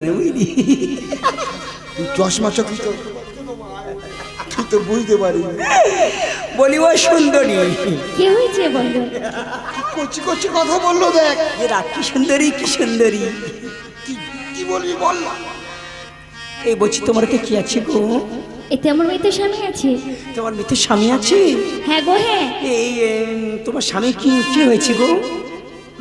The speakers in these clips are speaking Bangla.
তুই চশমা চকি তুই তো বুঝতে পারি বলি ও সুন্দরী কি হয়েছে বলো? কচি কচি কথা বললো দেখ এরা কি সুন্দরী কি সুন্দরী কি বলবি বল না। এই বলছি তোমার কি আছে গো? এতে আমার মৃত স্বামী আছে। তোমার মৃত স্বামী আছে? হ্যাঁ গো হ্যাঁ। এই তোমার স্বামী কি কি হয়েছে গো?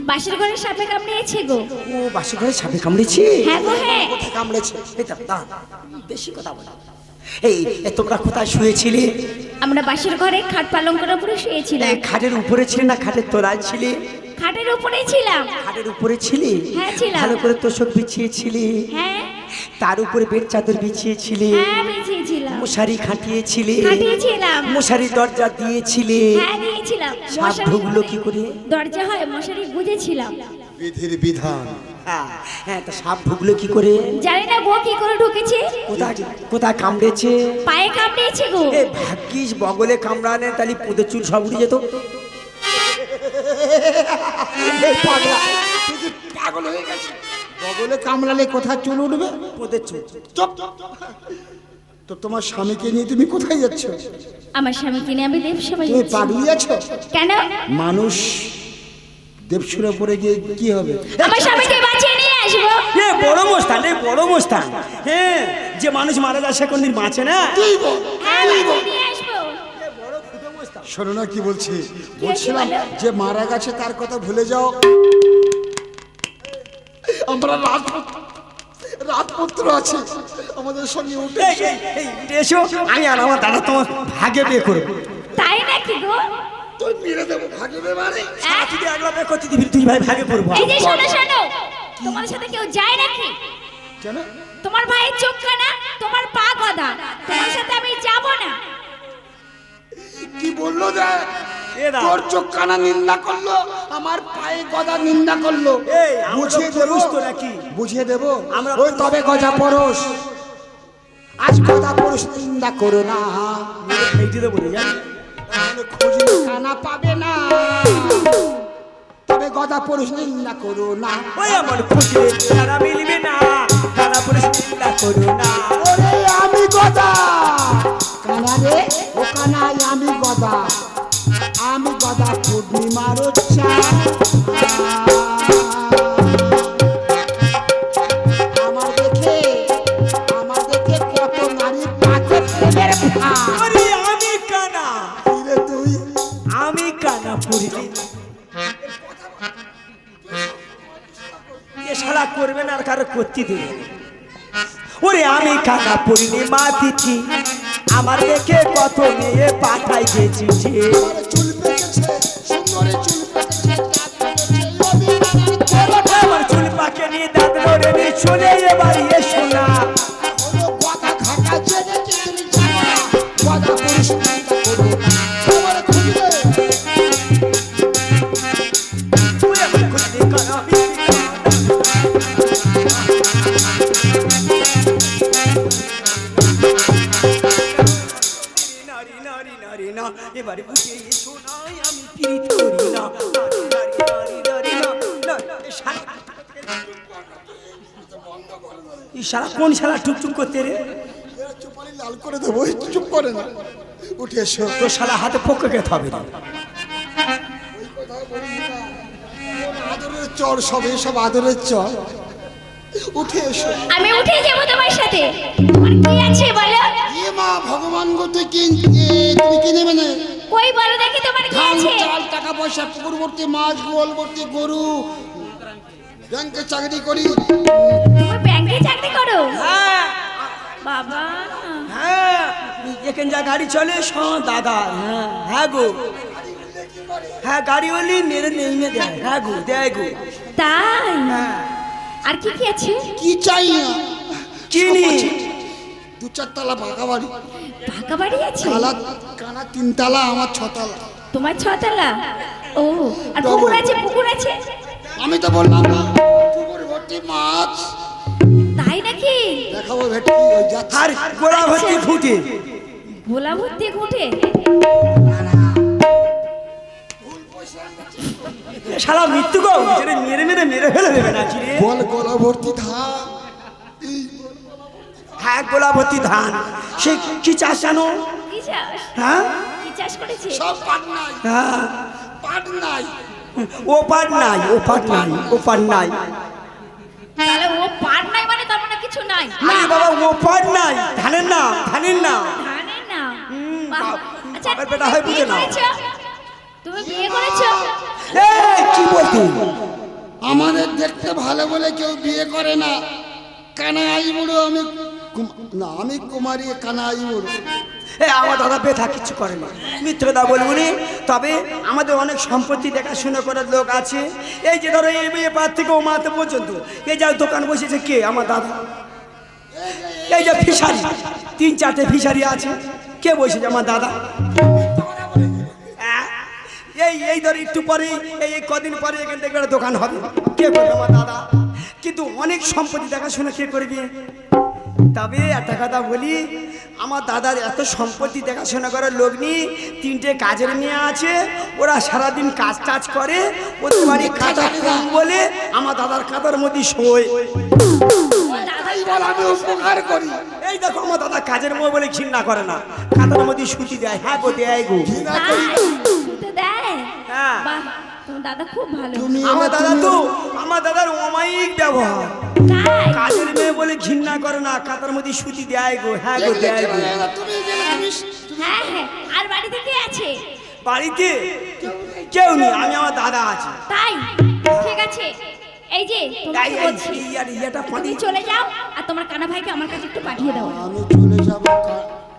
বাসের ঘরে সাপে কামড়িয়েছে গো। ও বাসের ঘরে সাপে কামড়েছে? হ্যাঁ গো হ্যাঁ। কোথায় কামড়েছে? এটা বেশি কথা বলো। এই তোমরা কোথায় শুয়েছিলে? আমরা বাসের ঘরে খাট পালঙ্কের উপরে শুয়েছিলাম। খাটের উপরে ছিলে না খাটের তলায় ছিলে? খাটের উপরেই ছিলাম। খাটের উপরে ছিলে? হ্যাঁ ছিলাম। ভালো করে তোষক বিছিয়েছিলে? হ্যাঁ। তার উপরে বেড চাদর বিছিয়েছিলে? হ্যাঁ বিছিয়েছিলাম। মশারি খাটিয়েছিলে? খাটিয়েছিলাম। মশারি দরজা দিয়েছিলে? হ্যাঁ দিয়েছিলাম। সাপ ঢুকলো কি করে? দরজা হয় মশারি গুজেছিলাম। বিধির বিধান। হ্যাঁ তা সাপ ঢুকলো কি করে? জানি না গো কি করে ঢুকেছে। কোথায় কোথায় কামড়েছে? পায়ে কামড়িয়েছে গো। এ ভাগ্যিস বগলে কামড়ানে তাহলে পুদের চুল সব উড়ে যেত। পাগল হয়ে গেছে। বগলে কামড়ালে কোথায় চুল উঠবে? পুদের চুল। চুপ। তো তোমার স্বামীকে নিয়ে তুমি কোথায় যাচ্ছ? আমার স্বামীকে নিয়ে আমি দেবসভা তুমি যাচ্ছি। পাগলি আছো? কেন? মানুষ দেবসুরা পরে গিয়ে কি হবে? আমার স্বামীকে বাঁচিয়ে নিয়ে আসবো। এ বড় মস্তান, এ বড় মস্তান। হ্যাঁ যে মানুষ মারা যায় সে কোনদিন বাঁচে না। তুই বল। হ্যাঁ বাঁচিয়ে নিয়ে আসবো। শোনো না কি বলছি। কি বলছিলাম বলো? যে মারা গেছে তার কথা ভুলে যাও। আমরা রাজপুত্র আছে আমাদের সঙ্গে উঠে এসো। আমি আর আমার দাদা তোমার ভাগে বিয়ে করবো। তাই নাকি গো? তুই মেরে দেবো ভাগে বিয়ে মানে তুই একলা বিয়ে করতে দিবি তুই ভাই ভাগে করবো। এই যে শোনো শোনো, তোমার সাথে কেউ যায় নাকি? কেন? তোমার ভাইয়ের চোখ কানা, তোমার পা গদা, তোমার সাথে আমি যাব না। কি বললো যে তোর চোখ কানা নিন্দা করলো, আমার পায়ে গদা নিন্দা করলো। বুঝিয়ে দেবো তো নাকি? বুঝিয়ে দেবো আমরা। ওই তবে গজা পরশ, আজ গদা পরশ নিন্দা করো না। এইটি দেবো না খুঁজলে কানা পাবে না, তবে গদা পরশ নিন্দা করো না। ওই আমার খুঁজলে কানা মিলবে না, গদা পরশ নিন্দা করো না। ওরে আমি গদা কানা রে, ও কানাই আমি গদা, আমি গদা পূর্ণিমার আমার দেখে কত নারী পাকে প্রেমের আরে আমি কানা রে তুই, আমি কানা পড়লি এ শালা করবে না আর কারো করতে দেবে। ওরে আমি কানা পড়লি মা তিথি, আমার দেখে কত মেয়ে পাঠাই গেছি। চুল পেকেছে সুন্দরে, চুল পেকেছে আমার চুল পাকে নিয়ে দাঁত ধরে নিয়ে চলে এবার এসো না। কথা খাটা জেনে কি তুমি জানো না, কথা পরিষ্কার করো না। তোমার খুঁজবে তুই আমার খুঁজলে কানা এবারে বুঝে এসো না আমি পিরিত করি না। শালা কোন শালা টুকটুক করতে রে? চুপালি লাল করে দেবো, চুপ করে না। উঠে এসো, তো শালা হাতে পক্ষে খেতে হবে না। আদরের চর সব এসব আদরের চর। উঠে এসো। আমি উঠে যাব তোমার সাথে। তোমার কি আছে বলো? এ মা ভগবান গো, তুই তুমি কি নেবে না? কই বলো দেখি তোমার কি আছে? চাল টাকা পয়সা, পুকুর ভর্তি মাছ, গোয়াল ভর্তি গরু, ব্যাংকে চাকরি করি। তুমি ব্যাংকে চাকরি করো? হ্যাঁ বাবা হ্যাঁ, এখান যা গাড়ি চলে দাদা। হ্যাঁ হ্যাঁ গো, হ্যাঁ গাড়ি হলি মেরে নেমে দেয়। হ্যাঁ গো দেয় গো। তাই? হ্যাঁ। আর কি কি আছে? কি চাই না চিনি, 2-4 তলা পাকা বাড়ি। পাকা বাড়ি আছে? কানা 3 তলা, আমার 6 তলা। তোমার 6 তলা? ও, আর পুকুর আছে? পুকুর আছে? আমি তো বললাম না, পুকুর ভর্তি মাছ। তাই নাকি? দেখাবো ভেটকি ওই যাচ্ছে। আর গোলা ভর্তি ফুটে। গোলা ভর্তি ঘুটে? শালা মৃত্যু গো, মেরে মেরে মেরে ফেলে দেবে নাকি রে? বল গলা ভর্তি ধান। গোলা ভর্তি ধান। সে কি চাষ জানো? কি চাষ? হ্যাঁ কি চাষ করেছে? সব পাট নাই, হ্যাঁ পাট নাই। ও পাট নাই, ও পাট নাই, ও পাট নাই। তাহলে ও পাট নাই মানে তার মানে কিছু নাই। আরে বাবা ও পাট নাই, ধানের না, ধানের না। ধানের না। বাহ। বাপ, আচ্ছা বাপের বেটা হয় বুঝে নাও। তুমি বিয়ে করেছো? এই কি বলতো? আমাদের দেখতে ভালো বলে কেউ বিয়ে করে না। কানাই বুড়ো আমি না, আমি কুমারী কানাই বুড়ো। আমার দাদা বেথা কিছু করে না, মিথ্যে কথা বলবো নি। তবে আমাদের অনেক সম্পত্তি দেখাশোনা করার লোক আছে। এই যে ধরো এই মেয়ে পার থেকে ও মাতে পর্যন্ত এই যা দোকান বসেছে কে? আমার দাদা। এই যে ফিশারি, 3-4টে ফিশারি আছে, কে বসেছে? আমার দাদা। এই এই ধর একটু পরে এই কদিন পরে এখান থেকে একটা দোকান হবে, কে করবে? আমার দাদা। কিন্তু অনেক সম্পত্তি দেখাশোনা কে করবে? তবে একটা কথা বলি, আমার দাদার এত সম্পত্তি দেখাশোনা করার লোক নেই। 3টে কাজের মেয়ে আছে, ওরা সারাদিন কাজ টাজ করে। ওদের বাড়ি কাঁথা কম বলে আমার দাদার কাঁথার মধ্যে শোয়। তাই বল আমি উপকার করি। এই দেখো আমার দাদা কাজের মেয়ে বলে ঘৃণা করে না, কাঁথার মধ্যে সুতি দেয়। হ্যাঁ গো দেয় গো। শুতে দেয়? হ্যাঁ। বাহ, তোমার দাদা খুব ভালো। তুমি আমার দাদা তো, আমার দাদার অমায়িক ব্যবহার। তাই? কাজের মেয়ে বলে ঘৃণা করে না, কাঁথার মধ্যে সুতি দেয় গো। হ্যাঁ গো দেয় গো। তুমি গেলে তুমি হ্যাঁ হ্যাঁ। আর বাড়িতে কে আছে? বাড়িতে কেউ নেই, আমি আমার দাদা আছে। তাই? ঠিক আছে। এই যে তোমাকে বলছি, তুমি চলে যাও আর তোমার কানা ভাইকে আমার কাছে একটু পাঠিয়ে দাও। আমি চলে যাব।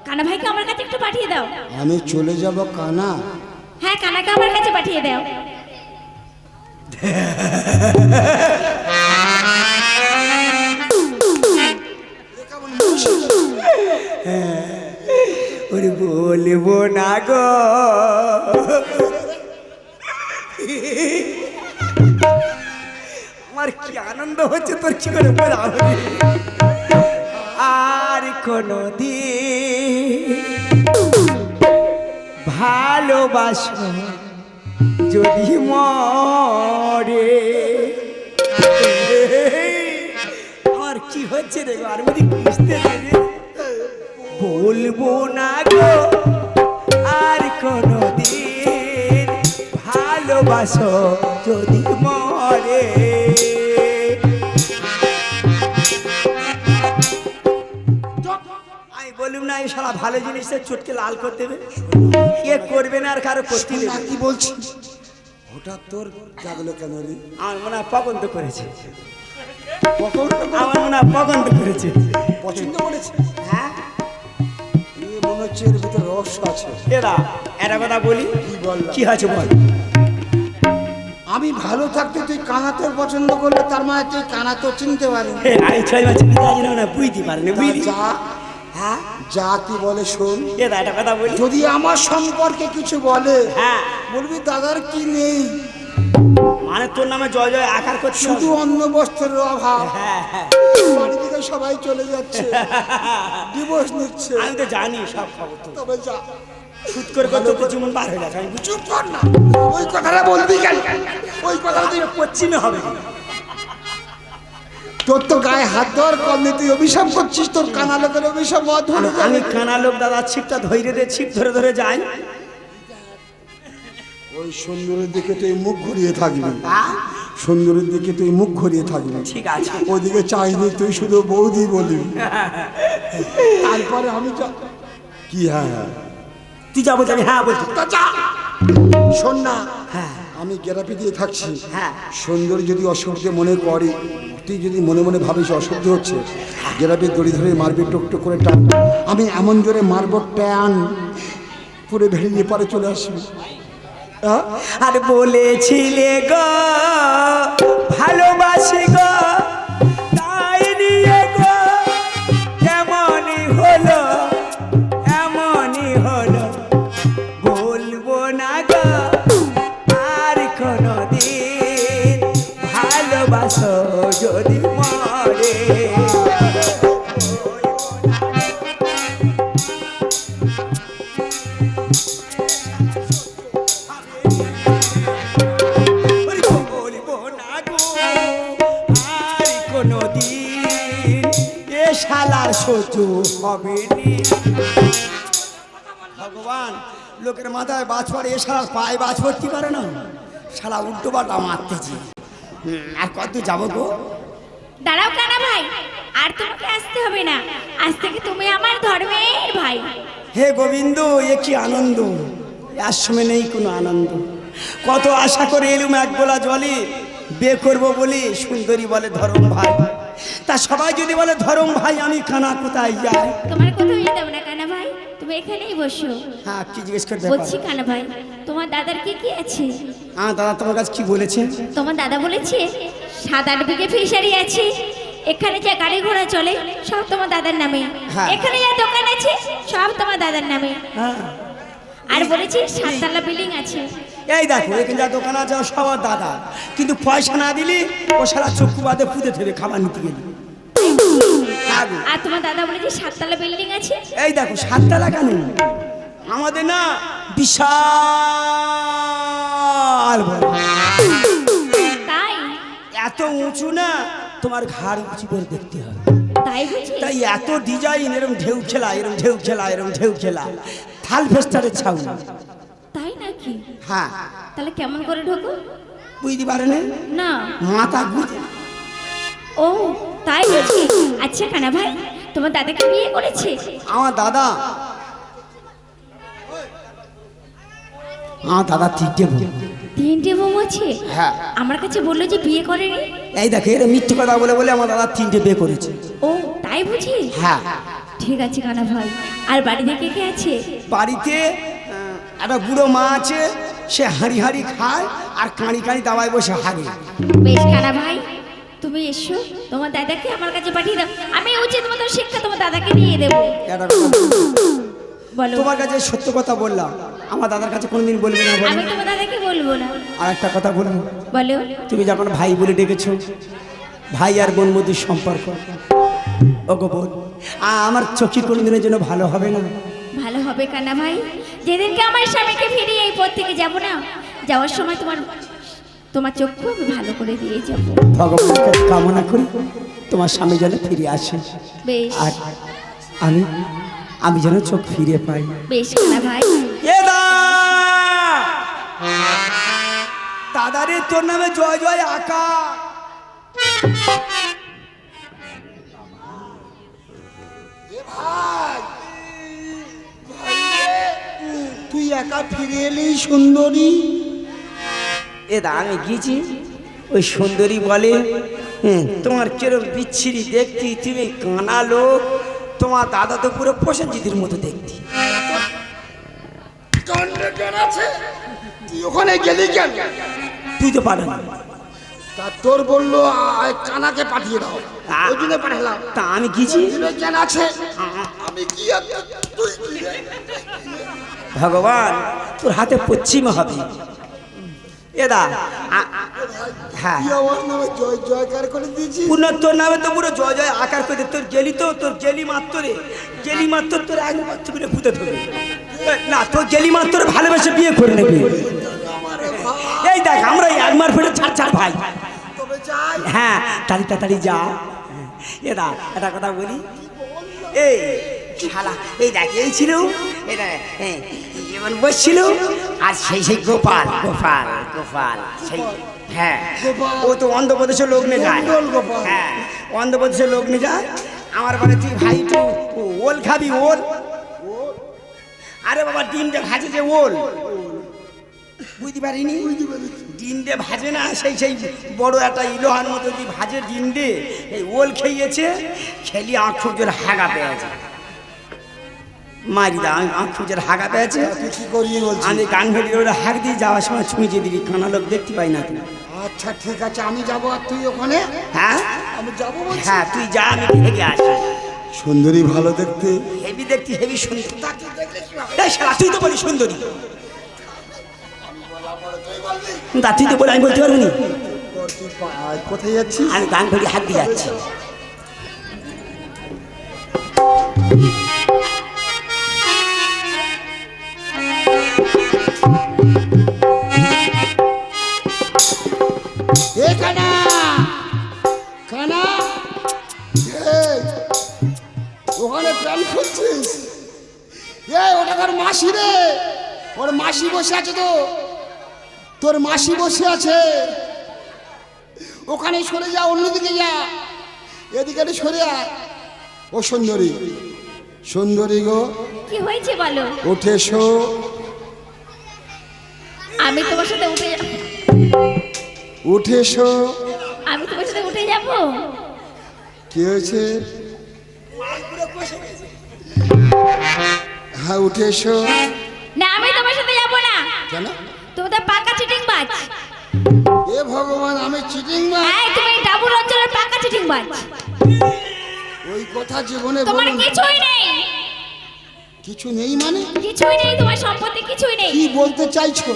কানা ভাইকে আমার কাছে একটু পাঠিয়ে দাও। আমি চলে যাব কানা। হ্যাঁ, কানাকে আমার কাছে পাঠিয়ে দাও। ওরে বলবো না গো, আমার কি আনন্দ হচ্ছে তোর কি করে বলবো। আর কোনদিন ভালোবাসো যদি মরে। আমার কি হচ্ছে রে গো, আর মধ্যে বুঝতে রে। বলবো না গো আর কোনদিন ভালোবাসো যদি মরে। আমি বলুম না এই শালা ভালো জিনিসটা চটকে লাল করে দেবে, কে করবে না আর কারো করতে দেবে। কি বলছি? হঠাৎ তোর জাগলো কেন রে? আমার মনে হয় পছন্দ করেছে, পছন্দ আমার মনে হয় পছন্দ করেছে। পছন্দ করেছে? হ্যাঁ মনে হচ্ছে এর ভিতরে রহস্য আছে। এরা একটা কথা বলি, কি বললাম? কি আছে বল। আমি ভালো থাকতে তুই কানা তোর পছন্দ করলে তার মানে তুই কানা তো চিনতে পারি। আমি 6 মাস না বুঝতে পারিনি, বুঝলি? যা হ্যাঁ যা কি বলে শোন। এরা একটা কথা বলি, যদি আমার সম্পর্কে কিছু বলে হ্যাঁ বলবি দাদার কি নেই, মানে তোর নামে জয় জয় আকার করছে শুধু অন্ন বস্ত্রের অভাব। হ্যাঁ হ্যাঁ বাড়ি থেকে সবাই চলে যাচ্ছে, ডিভোর্স নিচ্ছে। আমি তো জানি সব খবর তো, তবে যা শুট করে করতে তো জীবন পার হয়ে গেছে। আমি চুপ কর না, ওই কথাটা বলবি কেন? ওই কথা তুই পশ্চিমে হবে, তোর তো গায়ে হাত ধর কমনি, তুই অভিশাপ করছিস। তোর কানা লোকের অভিশাপ অধরে আমি কানা লোক দাদা ছিপটা ধরে দে, ছিপ ধরে ধরে যাই। ওই সুন্দরের দিকে তুই মুখ ঘুরিয়ে থাকবি, সুন্দরের দিকে তুই মুখ ঘুরিয়ে থাকবি। ঠিক আছে, ওইদিকে চাইনি তুই শুধু বৌদি বলবি। তারপরে আমি কি হ্যাঁ তুই যা বলছি আমি হ্যাঁ বলছি। শোন না, হ্যাঁ আমি গেরাপি দিয়ে থাকছি। হ্যাঁ সুন্দর যদি অসুবিধে মনে করে, তুই যদি মনে মনে ভাবিস অসুবিধে হচ্ছে, গেরাপি দড়ি ধরে মারবি, টুকটুক করে টান। আমি এমন জোরে মারব টান পুরো ভেঙে পরে চলে আসবি। আর বলেছিলে গো ভালোবাসি গো, তাই নিয়ে গো এমনই হলো, এমনই হলো। বলবো না গো আর কোনদিন ভালোবাসো যদি মরে। বলবো না গো আর সহ্য হবে নি। ভগবান, লোকের মাথায় বাজ পড়ে, এ শালা পায়ে বাজ পড়তে পারে না, শালা উল্টো পাল্টা মারতেছি। আর কত যাবো গো? দাঁড়াও কানা ভাই, আর তোমাকে আসতে হবে না, আজ থেকে তুমি আমার ধর্মের ভাই। হে গোবিন্দ, এ কি আনন্দ! আর সময় নেই কোনো আনন্দ। কত আশা করে এলুম এক গোলা জলে, বিয়ে করবো বলি সুন্দরী বলে ধরম ভাই। তা সবাই যদি বলে ধরম ভাই, আমি কানা কোথায় যাই? তোমার কোথাও যেতে হবে না কানা ভাই, তুমি এখানেই বসো। হ্যাঁ, কি জিজ্ঞেস করতে বলছি কানা ভাই, তোমার দাদার কি কি আছে? হ্যাঁ দাদা, তোমার কাছে কি বলেছে? তোমার দাদা বলেছে 7-8 বিঘে ফিশারি আছে, এখানে যা গাড়ি ঘোড়া চলে সব তোমার দাদার নামে, হ্যাঁ। এখানে যা দোকান আছে সব তোমার দাদার নামে, হ্যাঁ, আর বলেছে 7 তলা বিল্ডিং আছে। এই দেখো এখানে যা দোকান আছে সবার দাদা, কিন্তু পয়সা না দিলি ও সারা চক্ষু বাদে পুঁতে থেকে খাবার নিতে গেলি। আর তোমার দাদা বলেছে 7 তলা বিল্ডিং আছে। এই দেখো 7 তলা কেন, আমাদের না বিশাল বড়। তাই এত উঁচু না, তোমার ঘাড় উঁচু করে দেখতে হবে। তাই বুঝি? তাই এত ডিজাইন, এরম ঢেউ খেলা, এরম ঢেউ খেলা, এরম ঢেউ খেলা, থাল ফেস্টারের ছাউনি। তাই নাকি? হ্যাঁ, তাহলে কেমন করে ঢোকো? বুঝতে পারে না। মাথা বুঝে। ও তাই বুঝি? আচ্ছা কানা ভাই, তোমার দাদাকে বিয়ে করেছে? আমার দাদা তিনটে বউ। 3টে বউ আছে? হ্যাঁ। আমার কাছে বললো যে বিয়ে করেনি। এই দেখো এর মিথ্যে কথা বলে বলে আমার দাদা 3টে বিয়ে করেছে। ও তাই বুঝি? হ্যাঁ। ঠিক আছে কানা ভাই, আর বাড়িতে কে কে আছে? বাড়িতে একটা বুড়ো মা আছে, সে হাঁড়ি হাঁড়ি খায় আর কাঁড়ি কাঁড়ি দাবায় বসে হাগে। বেশ কানা ভাই, তুমি এসো, তোমার দাদাকে আমার কাছে পাঠিয়ে দাও, আমি উচিত মতো শিক্ষা তোমার দাদাকে দিয়ে দেবো। একটা কথা বলো। তোমার কাছে সত্য কথা বললাম, আমার দাদার কাছে কোনোদিন বলবে না। আমি তোমার দাদাকে বলবো না। আর একটা কথা বলবো, বলো। তুমি যখন ভাই বলে ডেকেছো, ভাই আর বোন মধ্যে সম্পর্ক, ওগো বোন, আমার চোখে কোনোদিনের জন্য ভালো হবে না? ভালো হবে কানা ভাই, যেদিনকে আমার স্বামীকে ফিরিয়ে এই পথ থেকে যাবো না, যাওয়ার সময় তোমার চক্ষু আমি ভালো করে দিয়ে যাব। ভগবানকে কামনা করি তোমার স্বামী যেন ফিরে আসে, বেশ। আর আমি যেন চোখ ফিরে পাই। বেশ কানা ভাই। দাদারে তোর নামে জয় জয় আকা। তুই একা ফিরে এলি সুন্দরী? আমি গিয়েছি, ওই সুন্দরী বলে তোমার কিরম বিচ্ছিরি দেখতি, তুমি কানা লোক, তোমার দাদা তো পুরো প্রসেনজিতের মতো দেখতি। তুই ওখানে গেলি কেন? তুই তো পাঠান। তা তোর বললো কানাকে পাঠিয়ে দাও, ওই জন্য পাঠালাম। তা আমি গিয়েছি কেন আছে, আমি কি ভগবান তোর হাতে পশ্চিম হবে। হ্যাঁ, আমার নামে জয় জয়কার করে দিয়েছি। তোর নামে তো পুরো জয় জয় আকার করে, তোর গেলি তো, তোর গেলি মাত্র রে, গেলি মাত্র তোর এক মাত্র করে পুঁতে ধরে না, তোর গেলি মাত্র ভালোবেসে বিয়ে করে নেবে। এই দেখ আমরা একমার ফেটে ছাড় ভাই। হ্যাঁ, তাড়াতাড়ি যা। একটা কথা বলি, এই শালা, এই দেখ এই ছিল, এটা যেমন বসছিল, আর সেই গোপাল গোপাল গোপাল সেই, হ্যাঁ ও তো অন্ধ্রপ্রদেশের লোক নিয়ে যায়। হ্যাঁ, অন্ধ্রপ্রদেশের লোক নিয়ে যায়। আমার বলে তুই ভাই তুই ওল খাবি, ওল? আরে বাবা, ডিমটা ভাজে যে ওল, বুঝতে পারিনি? ডিম দিয়ে ভাজে না, সেই বড় একটা ইলোহার মতো দিয়ে ভাজে ডিম দিয়ে, এই ওল খেয়েছে, খেলি আঁখ খুব জোর হাগা পেয়েছে। মারি দা আঁখ খুব জোর হাগা পেয়েছে। কি করি বলছি? আমি গান ভেড়ি ওরা হাঁক দিয়ে যাওয়ার সময় ছুঁয়ে দিবি, কানা লোক দেখতে পাই না। আচ্ছা ঠিক আছে, আমি যাবো আর তুই ওখানে। হ্যাঁ আমি যাবো। হ্যাঁ, তুই যা, আমি হেগে আসি। সুন্দরী ভালো দেখতে, হেভি দেখতে, হেভি সুন্দর। এই শালা, তুই তো বলি সুন্দরী, তা তুই তো বলে আমি বলতে পারবো নি। কোথায় যাচ্ছিস? আমি গান ভেড়ি হাত দিয়ে যাচ্ছি। কানা কানা, ওখানে প্ল্যান করছিস? ওটাকার মাসি রে, ওর মাসি বসে আছে তো, তোর মাসি বসে আছে। ওখানে সরে যা, অন্যদিকে যা, এদিকে সরে আয়। ও সুন্দরী, সুন্দরী গো, কি হয়েছে বলো? উঠে এসো। আমি তোমার সাথে উঠে যাব। উঠে এসো। আমি তোমার সাথে উঠে যাব? কি হয়েছে? হ্যাঁ উঠে এসো। না, আমি তোমার সাথে যাব না। কেন? তুমি তো পাকা চিটিং বাজ। এ ভগবান, আমি চিটিং না। এই তুমি ডাবুর অঞ্চলের পাকা চিটিং বাজ। ওই কথা জীবনে তোমার বলুন। কিছুই নেই। কিছু নেই মানে? কিছুই নেই, তোমার সম্পত্তি কিছুই নেই। কি বলতে চাইছো?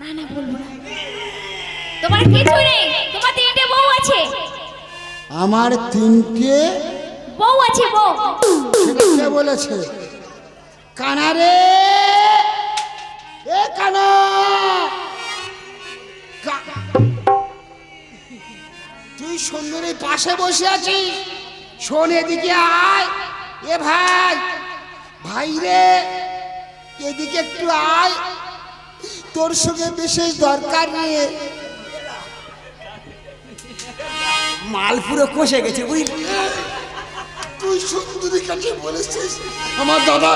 না না, বলবো না। তোমার কিছুই নেই। তোমার 3টে বউ আছে। আমার 3টে বউ আছে, বউ। সেটা কে বলেছে? কানা রে, এ কানা, তুই সুন্দরী পাশে বসে আছিস, শোন এদিকে আয়। এ ভাই, ভাই রে, এদিকে একটু আয়, তোর সঙ্গে বিশেষ দরকার নিয়ে। মাল পুরো কষে গেছে বুঝলি। তুই সুন্দরী কাছে বলেছিস আমার দাদা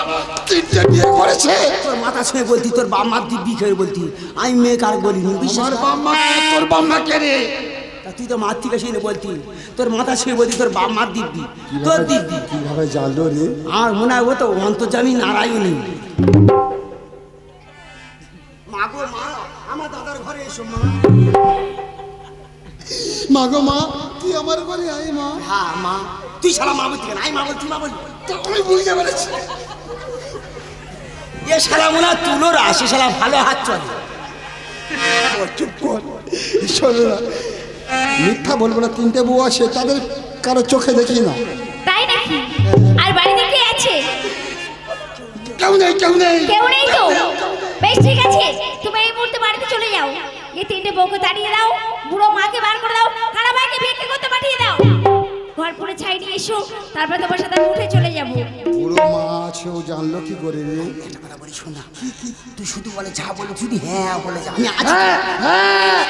3টে বিয়ে করেছে? তোর মাথা ছুঁয়ে বলতি, তোর বাপ মার দিব্যি খেয়ে বলতি, আমি মেয়ে কার বলিনি। আমার বাম্মা, তোর বাম্মা কে রে? তা তুই তো মার থেকে শুনে বলতি, তোর মাথা ছুঁয়ে বলতি তোর বাপ মার দিব্যি, তোর দিব্যি। কিভাবে জানলো রে? আর মনে হয় ও তো অন্তর্যামী নারায়ণী। মা গো মা, আমার দাদার ঘরে এসো মা। মা গো মা, তুই আমার ঘরে আয় মা। হ্যাঁ মা, তুই শালা মা বলতি কেন? মা বলছি, মা বলি তো আমি বুঝতে পেরেছি। এ শালা মনে হয় তুলোর আসে, শালা ভালো হাত চলে। চুপ কর, শোনো না, মিথ্যা বলবো না। 3টে বউ আছে, তাদের কারো চোখে দেখি না। তাই নাকি? আর বাড়িতে কে আছে? কেউ নেই, কেউ নেই। কেউ নেই তো? বেশ ঠিক আছে, তুমি এই মুহূর্তে বাড়িতে চলে যাও। এই 3টে বউকে তাড়িয়ে দাও, বুড়ো মাকে বার করে দাও, কারা ভাইকে ভিক্ষে করতে পাঠিয়ে দাও। ঘর পুরো ছাই নিয়ে এসো, তারপর তোমার সাথে আমি উঠে চলে যাব। বুড়ো মা আছে, ও জানলো কি করে রে? একটা কথা বলি শোন না, তুই শুধু বলে যা বলে, শুধু হ্যাঁ বলে যা, আমি আছি। হ্যাঁ,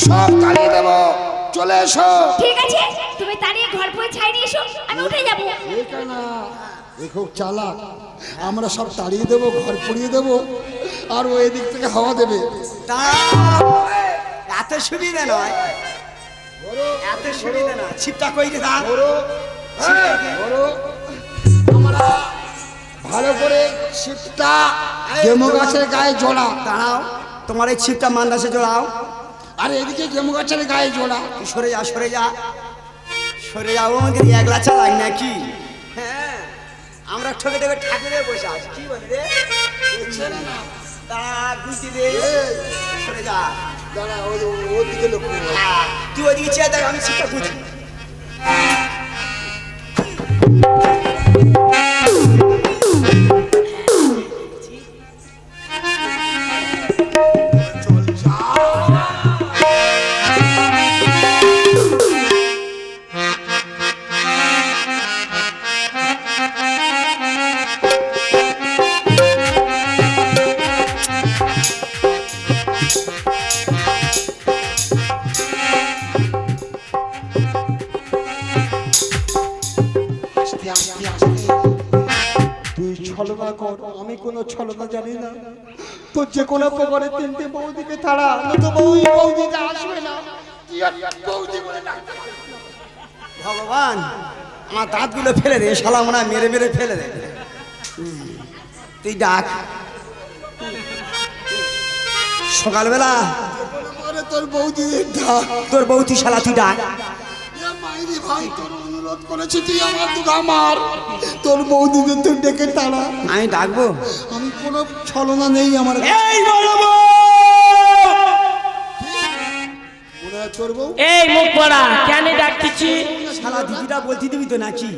সব তাড়িয়ে দেবো, চলে এসো। ঠিক আছে, তুমি তাড়িয়ে ঘর পুরো ছাই নিয়ে এসো, আমি উঠে যাব। এই কানা, এ খুব চালাক। আমরা সব তাড়িয়ে দেবো, ঘর পুড়িয়ে দেবো, আর ও এদিক থেকে হাওয়া দেবে। তা এত সুবিধা নয়, এত সুবিধা না। ছিপটা কই রে দা? আমরা ভালো করে ছিপটা গেমু গাছের গায়ে জোড়া। দাঁড়াও, তোমার এই ছিপটা মান্দাসে জোড়াও। আর এদিকে গেমু গাছের গায়ে জোড়া। তুই সরে যা, সরে যা, সরে যাও। আমাদের একলা চালাই নাকি? হ্যাঁ, আমরা ঠকে ঠকে ঠাকুরে বসে আছি। কি বলি রে? দাঁড়া, বুঝতি রে, সরে যা। দাঁড়া, ওদিকে লক্ষ্য কর। হ্যাঁ, তুই ওইদিকে চেয়ে দেখ, আমি ছিপটা খুঁজি। তুই ছলনা কর, আমি কোনো ছলনা জানি না। তোর যে কোনো প্রকারে 3টে বৌদিকে তাড়া, নয়তো বৌদিটা আসবে না। তুই আর বৌদি বলে ডাকতে পারবি না। ভগবান, আমার দাঁতগুলো ফেলে দে, শালা মনে হয় মেরে মেরে ফেলে দে। তুই ডাক সকালবেলা, তোর বৌদিদের ডাক। তোর বৌদি শালা তুই ডাক। মাইরি ভাই, তোর অনুরোধ করেছি, তুই আমার দুগা মার, তোর বৌদিদের তুই ডেকে তাড়া। আমি ডাকবো? আমি কোনো ছলনা নেই আমার। এই বলবো, মনে হয় তোর বউ? এই মুখ পড়া কেন ডাকতেছি? শালা দিদিরা বলতে দিবি তো নাকি?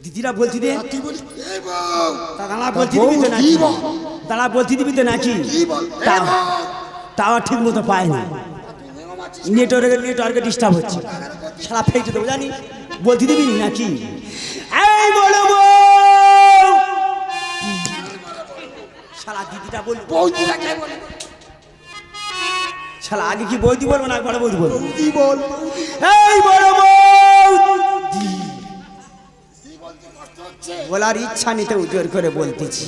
দিদিরা বলতে দে। তুই বলি এই বউ, দাঁড়া বলতে দিবি তো নাকি? দাঁড়া বলতে দিবি তো নাকি? কি বল? তাও ঠিক মতো পায় না, নেটওয়ার্কে ডিস্টার্ব হচ্ছে। শালা ফেটে দেবো জানি, বলতে দিবি নাকি? শালা দিদিটা বলবো, বৌদিটাকে বলে শালা আগে কি বৌদি বলবো না বড় বৌদি বলবো? বৌদি বল, বৌদি। এই বড় বৌদি কি বলতে কষ্ট হচ্ছে? বলার ইচ্ছা নিতে জোর করে বলতেছি।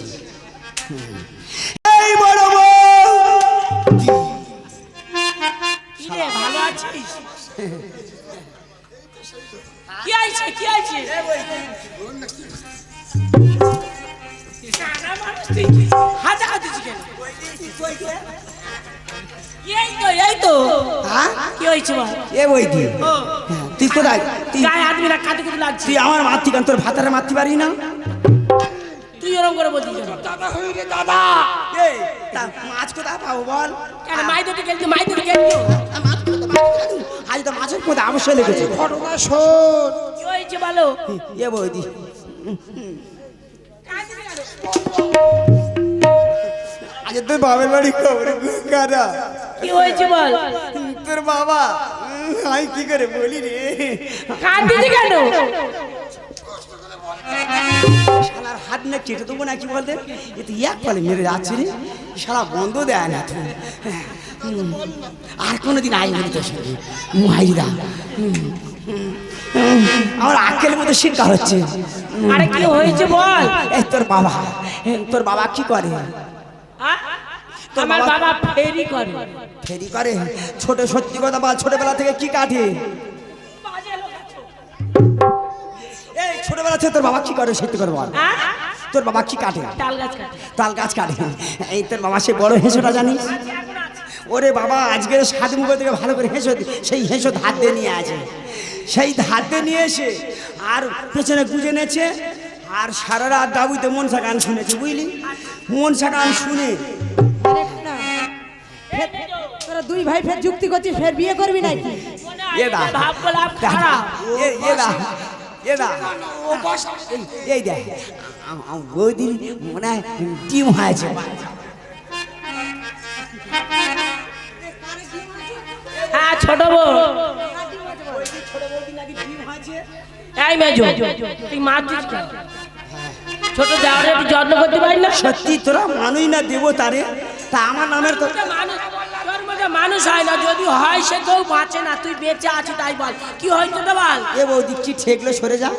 এই বড় বৌদি, কি রে, ভালো আছিস? কি আছে কি আছে? কানা মানুষ তুই হাজা খাচ্ছিস কেন? এই তো হ্যাঁ কি হয়েছে বল? এ বৌদি, ও, তুই কোথায়? তুই গায়ে হাত মিলা কাঁদে কাঁদে লাগছে। তুই আমার মাতৃ গান তোর ভাতারে মাতৃ পারি না? তুই এরকম করে বলছিস কেন? দাদা হই রে দাদা। এই তা মাছ কোথায় পাবো বল? কেন মাই দুটি খেলছি, মাই দুটি খেলছি। আজ তো মাছের মধ্যে অবশ্যই লেগেছে। ঘটনা শোন। কি হয়েছে বলো? এ বৌদি, আজ তোর বাবার বাড়ি খবর কারা? কি হয়েছে বল? তোর বাবা, আমি কি করে বলি রে? কাঁদিস কেন? শালার হাত না কেটে দেবো না কি বলতে? এ তো এক পালে মেরে যাচ্ছে রে, শালা বন্ধ দেয় না তো। আর কোনোদিন আই বলি তোর সঙ্গে মাইরা, আমার আক্কেলের মতো শিক্ষা হচ্ছে। আরে কি হয়েছে বল? এই তোর বাবা, তোর বাবা কি করে? আ? আমার বাবা ফেরি করে। ফেরি করে? ছোট সত্যি কথা বল, ছোটবেলা থেকে কি কাটে? এই ছোটবেলা থেকে তোর বাবা কি করে সত্যি করে বল? আ? তোর বাবা কি কাটে? তাল গাছ কাটে। তাল গাছ কাটে। এই তোর বাবা সে বড় হেঁসোটা জানিস? ওরে বাবা, আজকের সাত মুখ থেকে ভালো করে হেঁসো, সেই হেঁসো ধার দিয়ে নিয়ে আছে, সেই ধার দিয়ে নিয়ে এসে আর পেছনে গুজে নেছে, আর সারা রাত দাবুতে মনসা গান শুনেছে, বুঝলি? মনসা গান শুনে তোরা দুই ভাই ফের যুক্তি করছিস, ফের বিয়ে করবি নাকি? এদা ভাব বলা খারাপ। এদা এদা এই দেখ, বৌদির মনে হয় ডিম হয়েছে। হ্যাঁ ছোট বউ। এই মেজো, তুই মারছিস কেন? ছোট দেওয়ারে একটু যত্ন করতে পারি না? সত্যি তোরা মানুষ না দেবো তারে, তা আমার নামের তো মানুষ তোর মধ্যে মানুষ হয় না, যদি হয় সে কেউ বাঁচে না। তুই বেঁচে আছিস তাই বল, কি হয়েছে তো বল। এ বৌদি কি ঠেকলে সরে যা।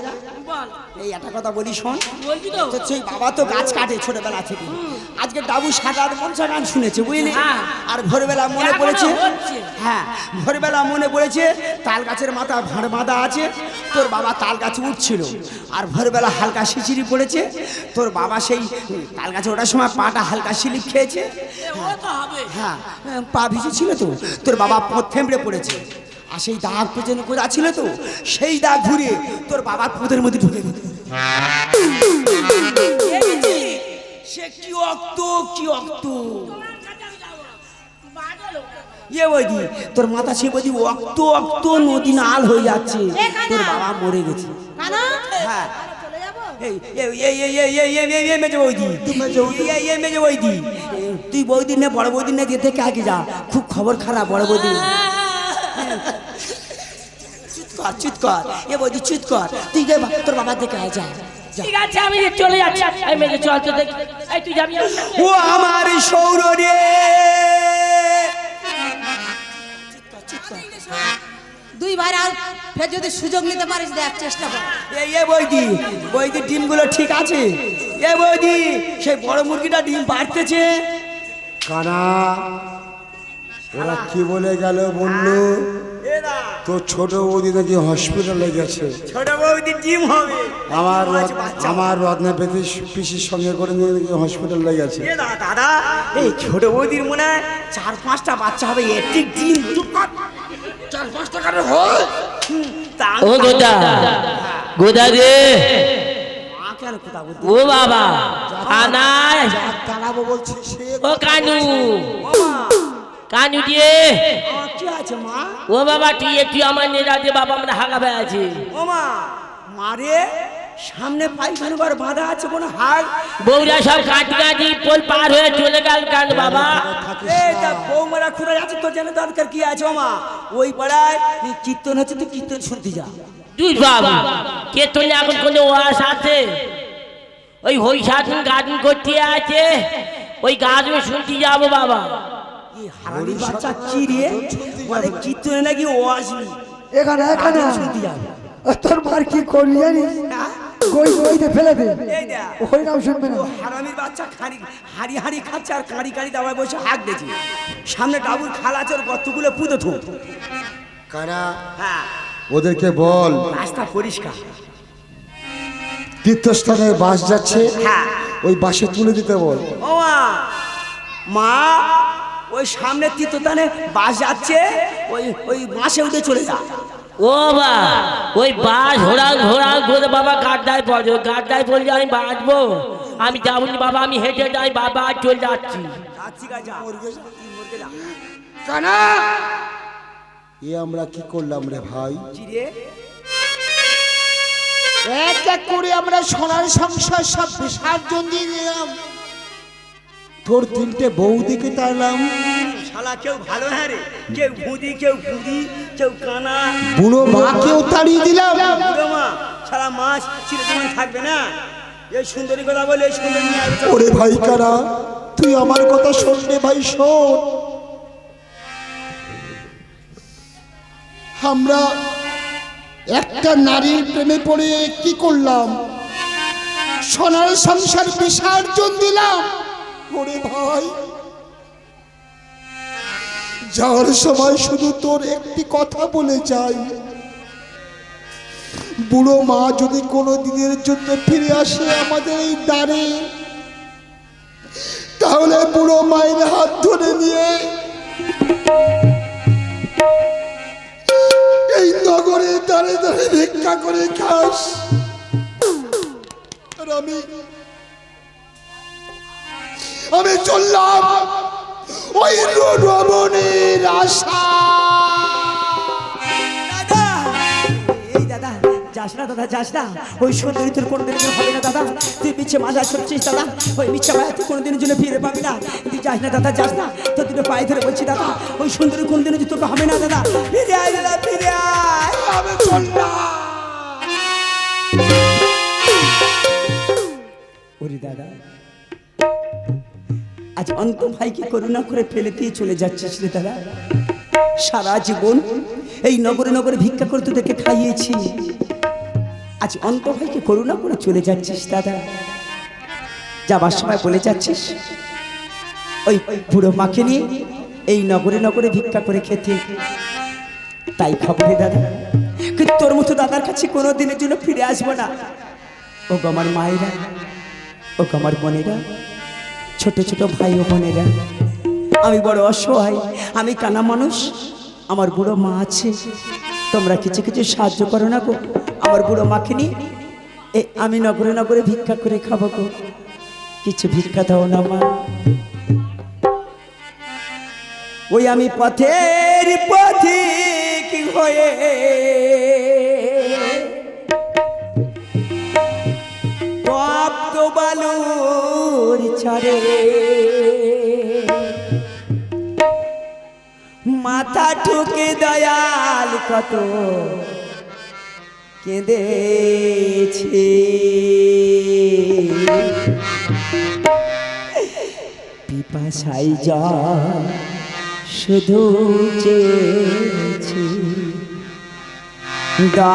বল, এই একটা কথা বলি শোন, বলবি তো? তো সেই বাবা তো গাছ কাটে ছোটবেলা থেকে, আজকে ডাবু সারা মনসা গান শুনেছে, বুঝলি? হ্যাঁ। আর ভোরবেলা মনে এখনো পড়েছে, হচ্ছে। হ্যাঁ ভোরবেলা মনে পড়েছে তাল গাছের মাথা ভাঁড় বাঁধা আছে, তোর বাবা তাল গাছে উঠছিল, আর ভোরবেলা হালকা শিচিরি পড়েছে, তোর বাবা সেই তাল গাছে ওঠার সময় পাটা হালকা স্লিপ খেয়েছে, ও তো হবে। হ্যাঁ পা ভিজে ছিল তো, তোর বাবা পথ থেমড়ে পড়েছে, আর সেই দাগ পেছনে করে ছিল তো, সেই দাগ ঘুরে তোর বাবার পথের মধ্যে ঢুকে গেল। সে কি অক্ত, কি অক্ত! ইয়ে বৈদি, তোর মাথা সে বৈদি অক্ত অক্ত নদী নাল হয়ে যাচ্ছে, তোর বাবা মরে গেছে। হ্যাঁ তুই বৌদিন না বড় বৌদিন না যেতে আগে যা, খুব খবর খারাপ বড় বৌদি। চুত কর চুত কর, এ বৌদি চুত কর, তুই গে তোর বাবা দেখে আয় যা। ঠিক আছে আমি চলে যাচ্ছি। এই মেয়ে চল তো দেখি। এই তুই যাবি আমার সাথে? ও আমার সৌর রে, দুই ভাই আর ফের যদি সুযোগ নিতে পারিস দেখ, চেষ্টা কর। এ বৌদি, বৌদি ডিমগুলো ঠিক আছে? এ বৌদি, সেই বড় মুরগিটা ডিম পাড়তেছে। কানা, ওরা কি বলে গেল বললো? তোর ছোট বৌদি নাকি হসপিটালে গেছে। ছোট বৌদি ডিম হবে। আমার রত্না পিসির সঙ্গে করে নিয়ে নাকি হসপিটালে গেছে। দাদা, এই ছোট বৌদির মনে হয় 4-5টা বাচ্চা হবে, একটি ডিম 4-5 টাকার হয়। ও গোদা, গোদা রে। মা কেন কথা বলতে? ও বাবা, আনাই। দাঁড়াবো বলছি সে। ও কানু, কানু দিয়ে। কি আছে মা? ও বাবা তুই একটু আমার নেড়া দে বাবা, আমরা হাগা ভাই আছি। ও মা, মারে সামনে পায়খানা ঘর বাঁধা আছে, কোন হাল? বউরা সব কাটি কাটি পোল পার হয়ে চলে গেল কেন বাবা? এই তা বৌমারা খুঁড়ে আছে, তো জানে দরকার কি আছে? ও মা, ওই পাড়ায় কীর্তন হচ্ছে, তুই কীর্তন শুনতে যা। তুই বাবা কে তোর এখন কোনো ওয়াস আছে? ওই হই সাধন গার্ডেন করতে আছে, ওই গাছ আমি শুনতে যাবো বাবা। এই হারামির বাচ্চা কি রে বলে কীর্তনে নাকি ও আসবি এখানে এখানে গাছ শুনতে যাবে। তোর মার কি করবি জানিস গই গইতে ফেলে দে এই দেখ, ওই নাম শুনবে না ও হারামির বাচ্চা হাড়ি হাড়ি খাচ্ছে আর কাঁড়ি কাঁড়ি দাবায় বসে হাঁক দিয়েছে। সামনে ডাবুর খাল আছে, ওর গর্তগুলো পুঁতে থো। কারা হ্যাঁ, ওদেরকে বল রাস্তা পরিষ্কার। তীর্থস্থানে বাস যাচ্ছে, হ্যাঁ, ওই বাসে তুলে দিতে বল। ও মা, মা ওই সামনে তীর্থস্থানে বাস যাচ্ছে, ওই ওই বাসে উঠে চলে যা। ও বা ওই বাস ঘোড়া ঘোড়া ঘুরে বাবা গাড্ডায় পড়ে, ওই গাড্ডায় পড়লে আমি বাঁচবো? আমি যাবো না বাবা, আমি হেঁটে যাই বাবা, আর চলে যাচ্ছি। যাচ্ছি গা, যা। তুই মরগে যা। কানা এ আমরা কি করলাম রে ভাই? কি রে? এক এক করে আমরা সোনার সংসার সব বিসর্জন দিয়ে দিলাম, তোর তিনটে বউ দিকে তাড়লাম, শালা কেউ ভালো, হ্যাঁ রে, কেউ ভুঁদি, কেউ ভুঁদি, কেউ কানা, বুড়ো মাকেও তাড়িয়ে দিলাম। বুড়ো মা, সারা মাস চিরজীবন থাকবে না। এই সুন্দরী কথা বলে, এই সুন্দরী নিয়ে আসবে। ওরে ভাই কানা, তুই আমার কথা শোন রে ভাই, শোন। আমরা একটা নারীর প্রেমে পড়ে কি করলাম, সোনার সংসার বিসর্জন দিলাম। ওরে ভাই, যাওয়ার সময় শুধু তোর একটি কথা বলে যাই, বুড়ো মা যদি কোনো দিনের জন্য ফিরে আসে আমাদের এই দ্বারে, তাহলে বুড়ো মায়ের হাত ধরে নিয়ে এই নগরে দাঁড়ে দাঁড়ে ভিক্ষা করে খাস। আর আমি চললাম ওই রমণের আশা। দাদা, এই দাদা, যাস না দাদা, যাস না। ওই সুন্দরী তোর কোনোদিনের জন্য হবে না দাদা। তুই মিচ্ছে মাজা ছড়ছিস দাদা, ওই মিচ্ছে মায়া তুই কোনোদিনের জন্য ফিরে পাবি না। তুই যাস না দাদা, যাস না। তোর দুটো পায়ে ধরে বলছি দাদা, ওই সুন্দরী কোনোদিনের জন্য তোর হবে না দাদা। ফিরে আয় দাদা, ফিরে আয়। আমি চললাম। ওরে দাদা, আজ অন্ত ভাইকে করুণা করে ফেলে দিয়ে চলে যাচ্ছিস রে দাদা। সারা জীবন এই নগরে নগরে ভিক্ষা করে তোদেরকে খাইয়েছি, আজ অন্ত ভাইকে করুণা করে চলে যাচ্ছিস দাদা। যাবার সময় বলে যাচ্ছিস ওই বুড়ো মাকে নিয়ে এই নগরে নগরে ভিক্ষা করে খেতে, তাই খবরে দাদা। কিন্তু তোর মতো দাদার কাছে কোনো দিনের জন্য ফিরে আসবো না। ও গো আমার মায়েরা, ও গো আমার বোনেরা, ছোট ছোট ভাই ও বোনেরা, আমি বড় অসহায়, আমি কানা মানুষ, আমার বুড়ো মা আছে, তোমরা কিছু কিছু সাহায্য করো না গো। আমার বুড়ো মাকে নিয়ে আমি নগরে নগরে ভিক্ষা করে খাবো গো, কিছু ভিক্ষা দাও না মা। ওই আমি পথের পথিক হয়ে তপ্ত বালুর ছাড়ে মাথা ঠুকে দয়াল কত কেঁদেছে, পিপাসাই জল শুধু চেয়েছি, দয়া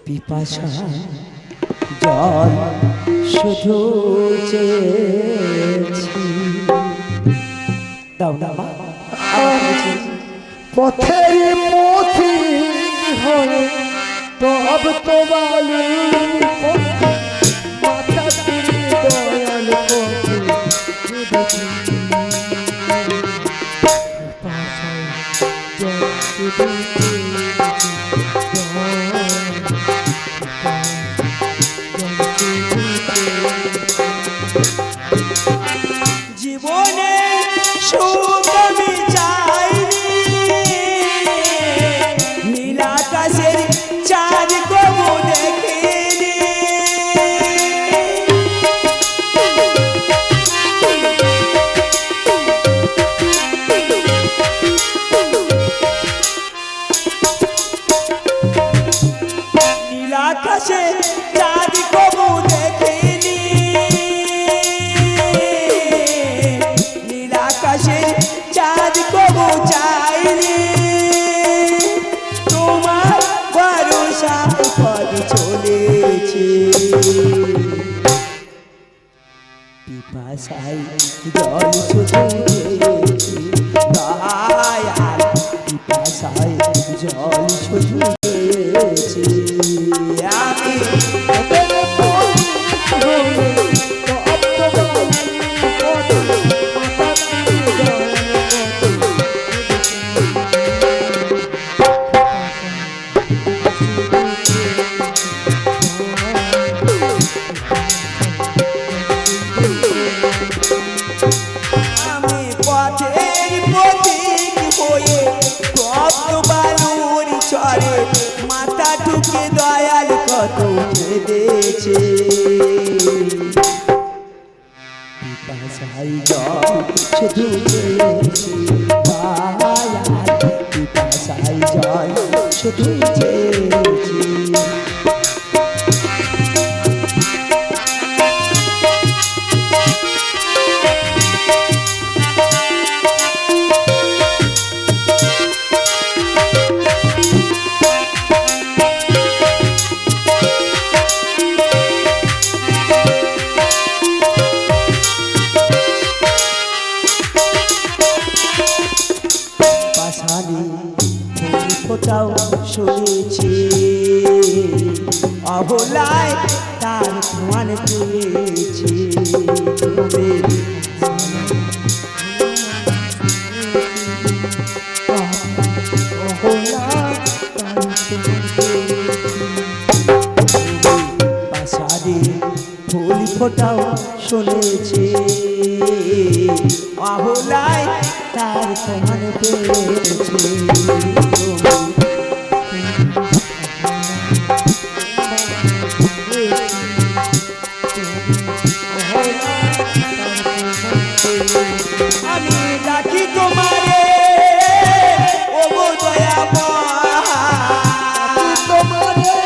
পিপাসা জল শুধু চেয়েছি, দাও না মা। পথের পথিক হয়ে তব তো বালু মাথা তুলে দয়াল পথে জীবনে সুখ আমি চাইনি, নীল আকাশের চাঁদ কবু দেখিনি, পিপাসায় জল শুধু চেয়েছি দয়াল পিপাসায় জল শুধু চেয়েছি আমি আমি পথের পথিক হয়ে কত বালুর চরে মাথা ঠুকে দয়াল কত কেঁদেছে পিপাসায় জল শুধু চেয়েছি দয়াল পিপাসায় জল শুধু চেয়েছি পাশানি ফুল ফোটাও শুনেছি অবলায় তার প্রমাণ পেয়েছি তুমি পাশানি ফুল ফোটাও শুনেছি অবলায় তার প্রমাণ পেয়েছি আমি ডাকি তোমারে ও গো দয়াময় তোমারে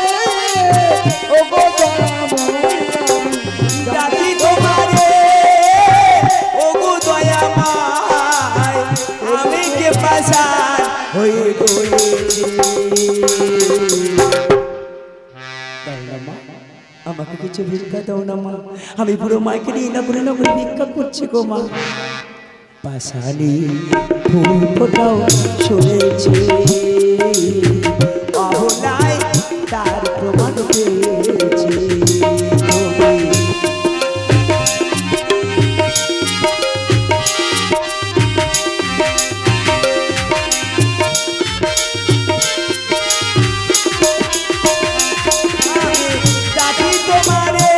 ও গো দয়াময় ডাকি তোমারে ও গো দয়াময় আমি কে পাশান হয়ে গেছি আমাকে কিছু ভিক্ষা দাও না মা আমি বুড়ো মাকে নিয়ে না করে ভিক্ষা করছি গো মা পাশানি ফুল ফোটাও শুনেছি অবলায় তার প্রমাণ পেয়েছি ডাকি তোমারে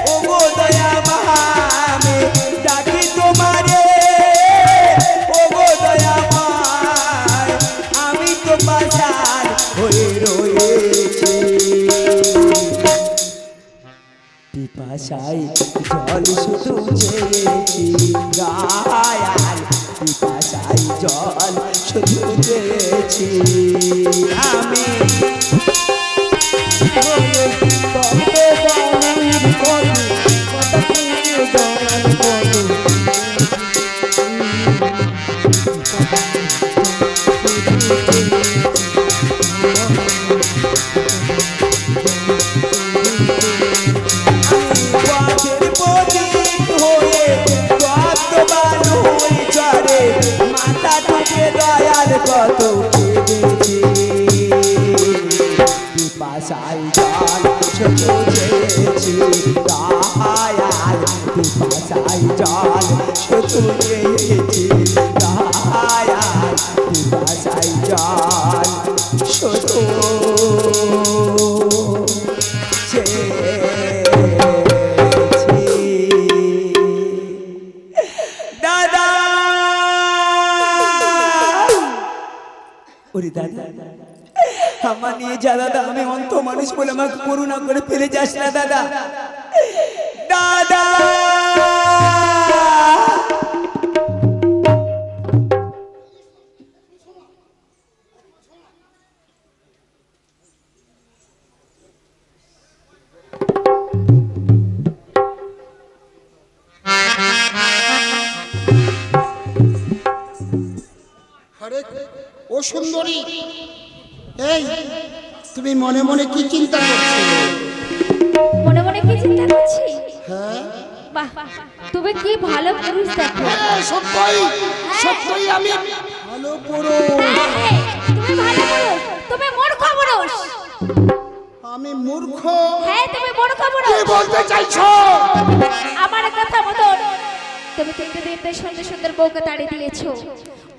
ও গো দয়াময় ডাকি তোমারে ও গো দয়াময় আমি তো পাশান হয়ে রয়েছি পিপাসায় জল শুধু চেয়েছি দয়াল পিপাসায় জল শুধু চেয়েছি আমি পথের পথিক হয়ে কত বালুর চরে মাথা ঠুকে দয়াল কত কেঁদেছি পিপাসায় জল শুধু চেয়েছি দয়াল পিপাসায় জল শুধু চেয়েছি দয়াল পিপাসায় জল শুধু দাদা ওরে দাদা আমার নিয়ে যা দাদা আমি অন্ত মানুষ বলে আমাকে করুণা করে ফেলে যাস না দাদা দাদা আরে ও সুন্দরী, এই তুমি মনে মনে কি চিন্তা করছো? মনে মনে কি চিন্তা করছি? হ্যাঁ, বাহ, তুমি কি ভালো পুরুষ দেখো। হ্যাঁ, সত্যই সত্যই আমি ভালো পুরুষ। হ্যাঁ, তুমি ভালো পুরুষ, তুমি মূর্খ পুরুষ। আমি মূর্খ? হ্যাঁ, তুমি মূর্খ কি পুরুষ। বলতে চাইছো? আমার কথা মতন তুমি তিনটে সুন্দর সুন্দর বউকে তাড়িয়ে দিয়েছো,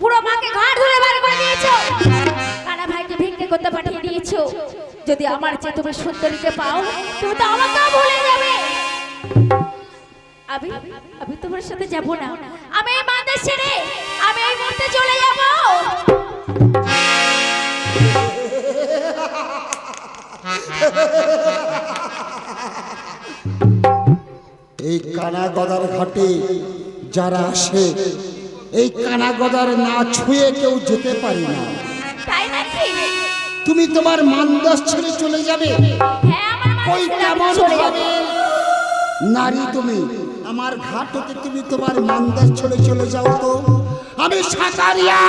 বুড়ো মাকে ঘাড় ধরে বার করে দিয়েছো, কানা ভাইকে ভিক্ষে করতে পাঠিয়ে দিয়েছো। যদি আমার চেয়ে তুমি সুন্দরীকে পাও, তুমি তো আমাকেও ভুলে যাবে। আমি আমি তোমার সাথে যাব না। আমি এই বাঁধে ছেড়ে আমি এই মুহূর্তে চলে যাব। এই কানা গদার ঘাটে যারা আসে, এই কানা গদার না ছুঁয়ে কেউ যেতে পারে না। তাই নাকি? তুমি তোমার মানদাস ছেড়ে চলে যাবে? হ্যাঁ, আমার কই ছেড়ে আমি কেমন চলে যাব। ভাবে নারী তুমি? আমার ঘাট হতে তুমি তোমার মানদাস ছেড়ে চলে যাও তো, আমি সাঁতারিয়া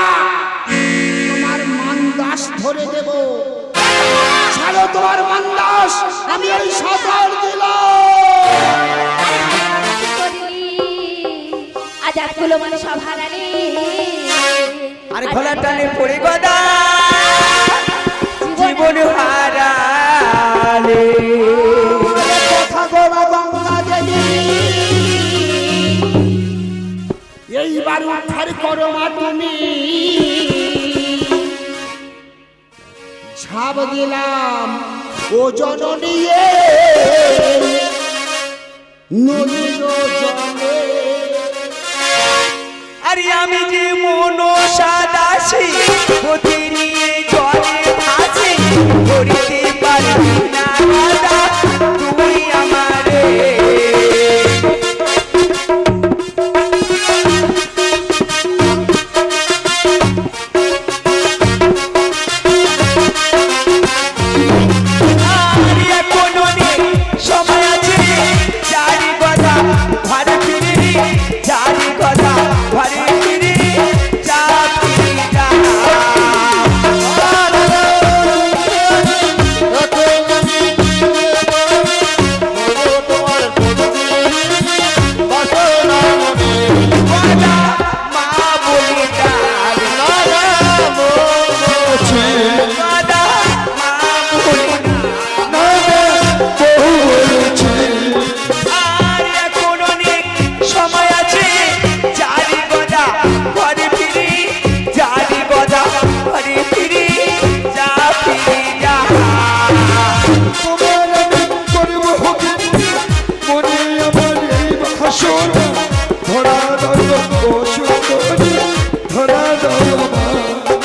তোমার মানদাস ধরে দেব। ছাড়ো তোমার মানদাস, আমি ওই সাঁতার দিলাম। আজাদ গুলো মানে সব হারালি। আর ঘোলা টানে পড়ে গদা জীবন হারালে। কথা বলা বাংলা দেবী, এইবার উদ্ধার করো মা তুমি। ঝাঁপ দিলাম ও জননী নদীর জলে। আরে আমি যে মনসা দাসী, গতি নিয়ে জলে ভাসি, ধরিতে পারি না গদা তুই আমারে। আর এখনো নেই সময় আছে, জারি গদা ঘরে ফিরে, জারি গদা ঘরে ফিরে, যা ফিরে যা। গদা মা বলে ডাক, গদা মা বলে ডাক। আর এখনো অনেক সময় আছে, জারি গদা ঘরে ফিরে, জারি গদা ঘরে ফিরে, যা ফিরে যা। তোমার আমি করবো হকি, মনে আমার এই ভাষণ ধরা ধরো ও সুন্দরী, ধরা ধরো মা।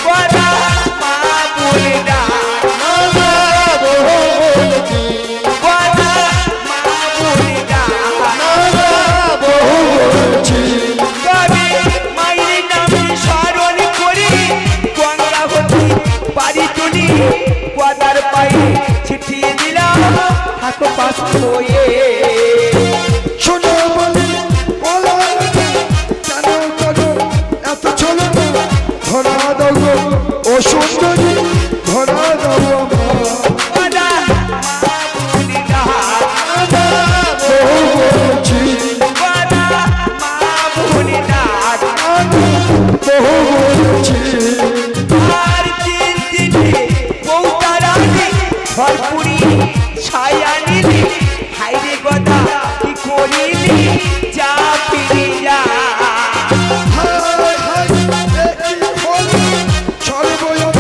গদা মা বলে ডাক, গদা মা বলে ডাক। তবে মায়ের নামে স্মরণ করি, গঙ্গা হতে পারি তুলি, গদার পায়ে ছিটিয়ে দিলাম থাকো পাশ হয়ে। শোনো বলে বলো কেন করো এত চলো না, ধরা দাও ও সুন্দরী, ধরা দাও মা। গদা মা বলে ডাক, গদা মা বলে ডাক। আর তিন দিনে বৌতারানি ভরপুরি ছায়া নিলি, হাইরে গদা কি করিলি, যা ফিরে যা। সর্বয়ত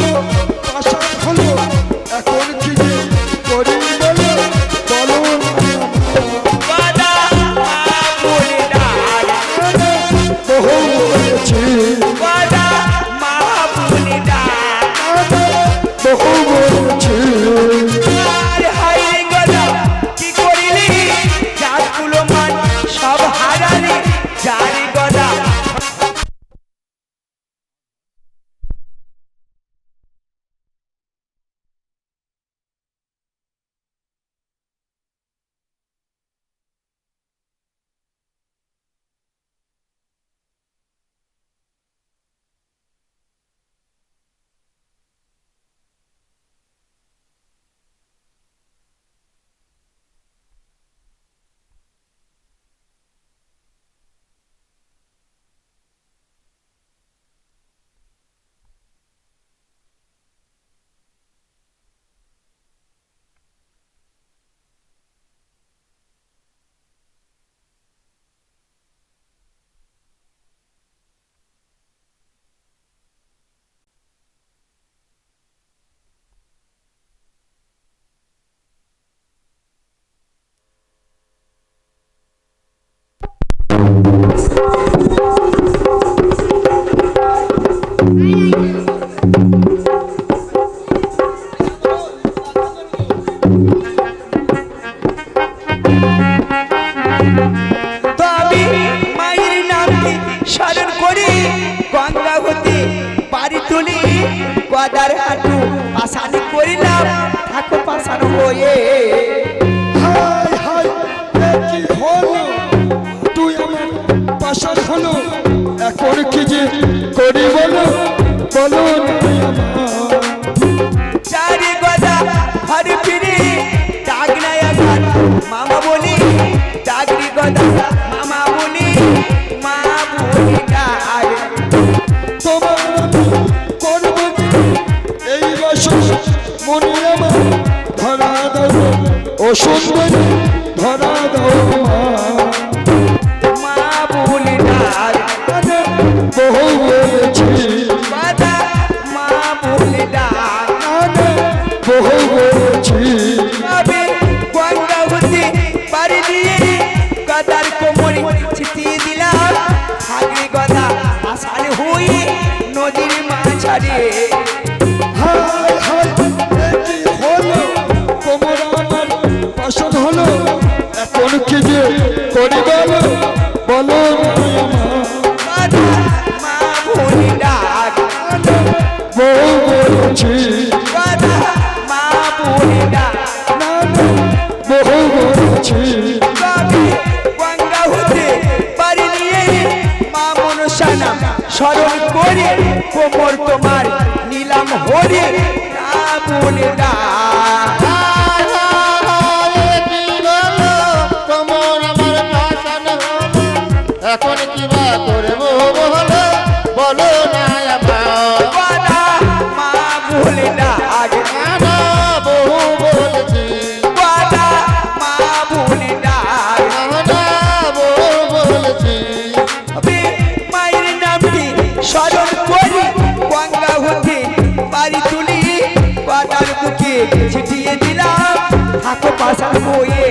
গদার হাঁটু পাশান করিলাম থাকো পাশান হয়ে। হাই হাই এ কি হলো, তুই আমার পাশার হলো, এখন কি যে করি বলো, বলো না আমার। চারি গদা ঘর ফিরে ডাক নাই এখন মামা বলি, ডাকরি গদা মামা বলি, মা বলি ডাক। তোমার আমি করবো কি এই বছর, মনে আমার ধরা দাও ও সুন্দরী, ধরা দাও মা বলি ডাক বহু বলেছি, গদা মা বলি ডাক। বহু বলেছি, তবে গঙ্গাবতী বাড়ি দিয়ে গদার কোমরে ছিটিয়ে দিলাম, হাগরি গদা আষাঢ় হয়ে নদীর মাঝারে। হাই হাই এ কি হলো, কোমর আমার পাশন হলো, এখন কি যে করি বলো, বলো না আমার। গদা মা বলি ডাক, বহু বলেছি, গদা মা বলি ডাক। বহু বলেছি, তবে গঙ্গা হতে বাড়ি নিয়ে মা মনসানা স্মরণ করে কোমর তোমার নিলাম হরে, না বলে ডাক। এখন কি বা করবো বলো, বলো না আমার। গদা মা বলে ডাক, না বহু বলেছি, গদা মা বলে ডাক। না বহু বলেছি। তবে মায়ের নামটি স্মরণ করে গঙ্গা হতে বাড়ি তুলি গদার বুকে ছিটিয়ে দিলাম, থাকো পাশান বয়ে।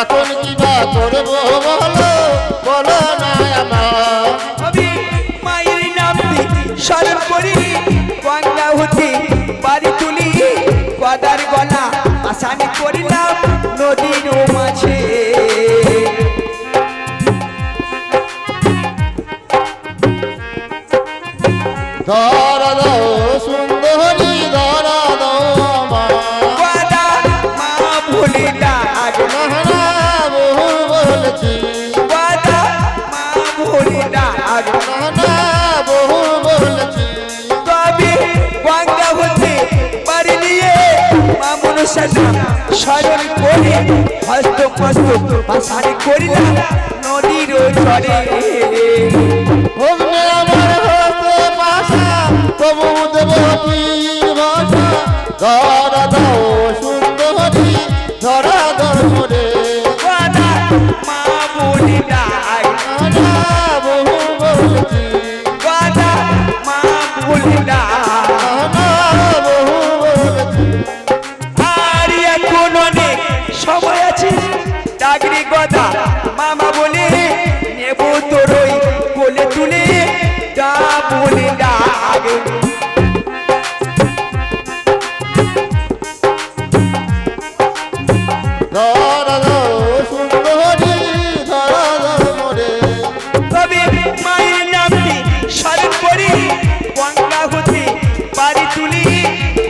এখন কি বা করবো বলো, বলো না আমার। আমি মায়ের নামটি স্মরণ করি গঙ্গা হতে বাড়ি তুলি গদার গলা আসানি করিলাম নদীর মাঝে। ধরা দাও সুন্দরী, ধরা দাও আমার। গদা মা বলি ডাক, না বহু বলেছি, গদা মা বলি ডাক। না বহু বলেছি। তবে গঙ্গা হতে বাড়ি নিয়ে মা মনসানা স্মরণ করে হস্ত মস্ত পাশানি করিলাম নদীর চরে। অগ্নি আমার হস্তে পাশা, তবু দেব পীর ভাষা। ধরা দাও সুন্দরী, ধরা ধরে, গদা মা বলি ডাক, না বহু বলেছি, গদা মা বলি ডাক। না বহু বলেছি। আর এখন অনেক সময় আছে, ডাকরি গদা মামা বলে নেব তোরই কোলে তুলে, ডা বলি ডাক। ধরা দাও সুন্দরী, ধরা ধরে, তবে মায়ের নামটি স্মরণ করি গঙ্গা হতে বাড়ি তুলি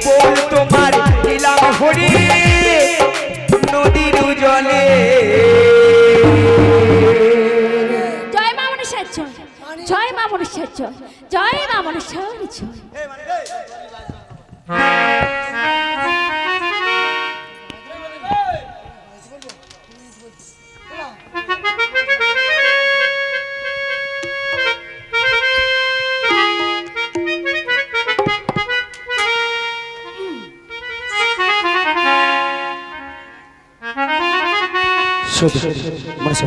বল তোমার নিলাম হরি নদীর জলে। জয় মা মনসার জয়, জয় মা মনসার জয়, জয় মা মনসার জয়। শুধু মনসা